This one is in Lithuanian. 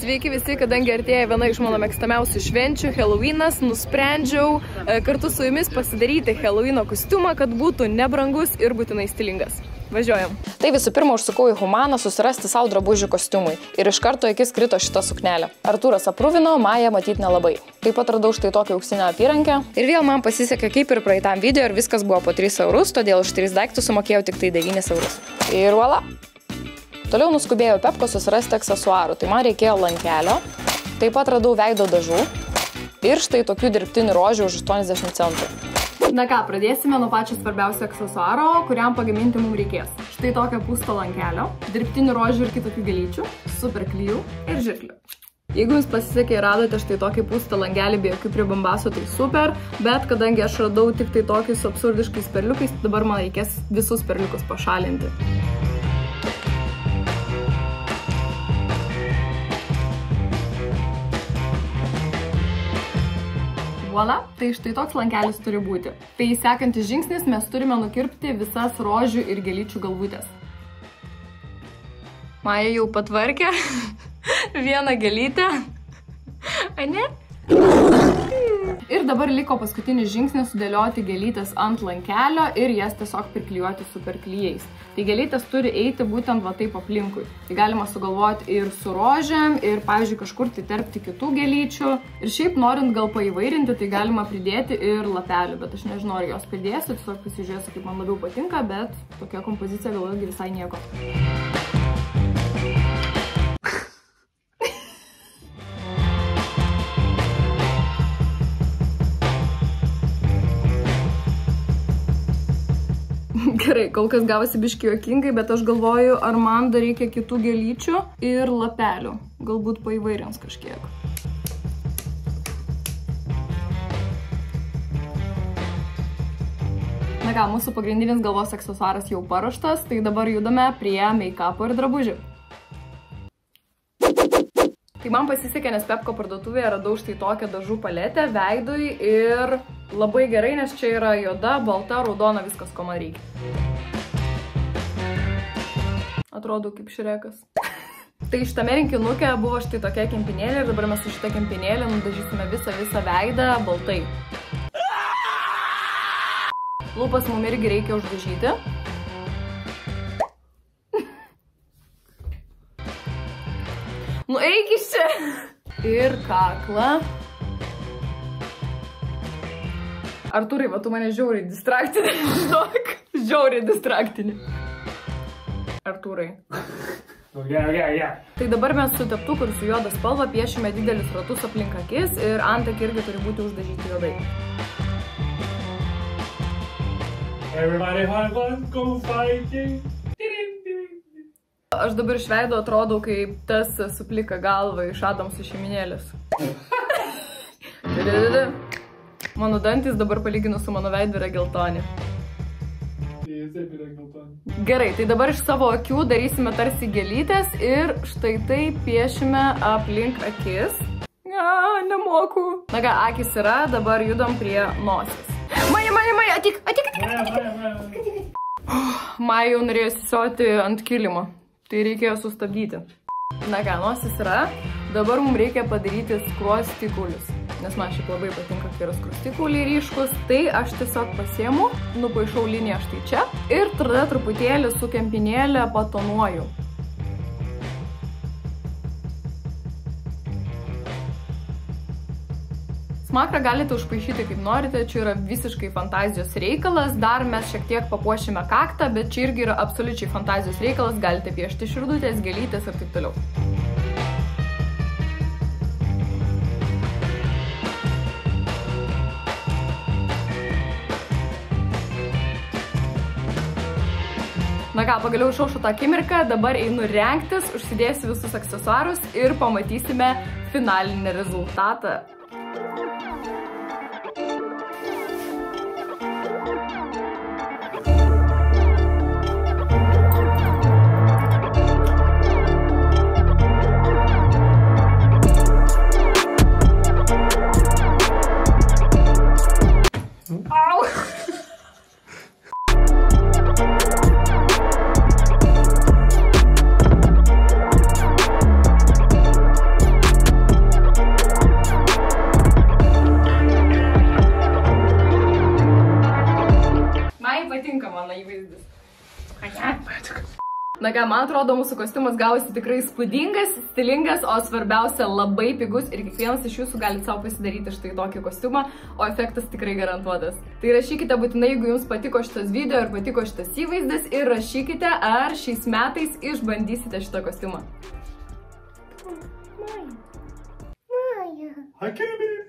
Sveiki visi, kadangi artėja viena iš mano mėgstamiausių švenčių, Halloweenas, nusprendžiau kartu su jumis pasidaryti Halloweeno kostiumą, kad būtų nebrangus ir būtinai stilingas. Važiuojam. Tai visų pirma užsukau į Humaną susirasti savo drabužių kostiumui ir iš karto akis krito šitą suknelę. Artūras aprūvino, Maja matyt nelabai. Taip pat radau štai tokią auksinę apyrankę ir vėl man pasisekė kaip ir praeitam video ir viskas buvo po 3 eurus, todėl už 3 daiktus sumokėjau tik tai 9 eurus. Ir voila! Toliau nuskubėjau Pepko susirasti aksesuarų, tai man reikėjo lankelio, taip pat radau veido dažų ir štai tokių dirbtinių rožių už 80 centų. Na ką, pradėsime nuo pačio svarbiausio aksesuaro, kuriam pagaminti mums reikės. Štai tokio pūsto lankelio, dirbtinių rožių ir kitokių gėlyčių, super klijų ir žirklių. Jeigu jums pasisekė ir radote štai tokį pūstą langelį be jokių pribambasų, tai super, bet kadangi aš radau tik tai tokius absurdiškais perliukais, dabar man reikės visus perliukus pašalinti. Voila, tai štai toks lankelis turi būti. Tai sekantis žingsnis mes turime nukirpti visas rožių ir gėlyčių galvutės. Maja jau patvarkė vieną gėlytę. Ane? Ir dabar liko paskutinis žingsnis sudėlioti gėlytės ant lankelio ir jas tiesiog priklijuoti super klijais. Tai gėlytės turi eiti būtent va taip aplinkui. Tai galima sugalvoti ir su rožėm, ir, pavyzdžiui, kažkur tai terpti kitų gėlyčių. Ir šiaip norint gal paįvairinti, tai galima pridėti ir lapelių, bet aš nežinau, ar jos pridėsiu, tiesiog pasižiūrėsiu, kaip man labiau patinka, bet tokia kompozicija gal irgi visai nieko. Gerai, kol kas gavosi biški juokingai, bet aš galvoju, ar man dar reikia kitų gėlyčių ir lapelių. Galbūt paįvairins kažkiek. Na ką, mūsų pagrindinis galvos aksesuaras jau paruoštas, tai dabar judame prie make-upo ir drabužių. Tai man pasisekė, nes Pepko parduotuvėje radau štai tokią dažų paletę veidui ir labai gerai, nes čia yra juoda, balta, raudona, viskas, ko man reikia. Atrodo kaip Šrekas. Tai šitame rinkinuke buvo štai tokia kempinėlė ir dabar mes su šitą kempinėlę nudažysime visą veidą baltai. Lūpas mums irgi reikia uždažyti. Nu eik iš čia! Ir kaklą. Artūrai, va tu mane žiauriai distraktinį, žinok. Žiauriai distraktinį. Artūrai. Tai dabar mes su teptuku ir su juoda spalva piešime didelius ratus aplink akis ir antakiai irgi turi būti uždažyti juodai. Everybody have fun, go fighting! Aš dabar iš veido atrodau kaip tas su plika galva iš Adamsų šeiminėlės. Mano dantis dabar palyginus su mano veidu yra geltoni. Gerai, tai dabar iš savo akių darysime tarsi gėlytės ir štai tai piešime aplink akis. Nemoku. Na ką, akis yra, dabar judam prie nosies. Maja, atik. Maja jau norėjo sisioti ant kilimo. Tai reikėjo sustabdyti. Na ką, nosis yra. Dabar mums reikia padaryti skruostikulius. Nes man šiaip labai patinka, kai yra skruostikuliai ryškus. Tai aš tiesiog pasiemu, nupaišau liniją štai čia. Ir tada truputėlį su kempinėlė patonuoju. Smakrą galite užpaišyti kaip norite, čia yra visiškai fantazijos reikalas, dar mes šiek tiek papuošime kaktą, bet čia irgi yra absoliučiai fantazijos reikalas, galite piešti širdutės, gėlytės ir taip toliau. Na ką, pagaliau išaušo tą akimirką, dabar einu rengtis, užsidėsiu visus aksesuarus ir pamatysime finalinį rezultatą. patinka mano įvaizdis. Na ką, man atrodo, mūsų kostiumas gavosi tikrai įspūdingas, stilingas, o svarbiausia labai pigus ir kiekvienas iš jūsų galite savo pasidaryti štai tokį kostiumą, o efektas tikrai garantuotas. Tai rašykite būtinai, jeigu jums patiko šitas video ir patiko šitas įvaizdis, ir rašykite, ar šiais metais išbandysite šitą kostiumą. I can't believe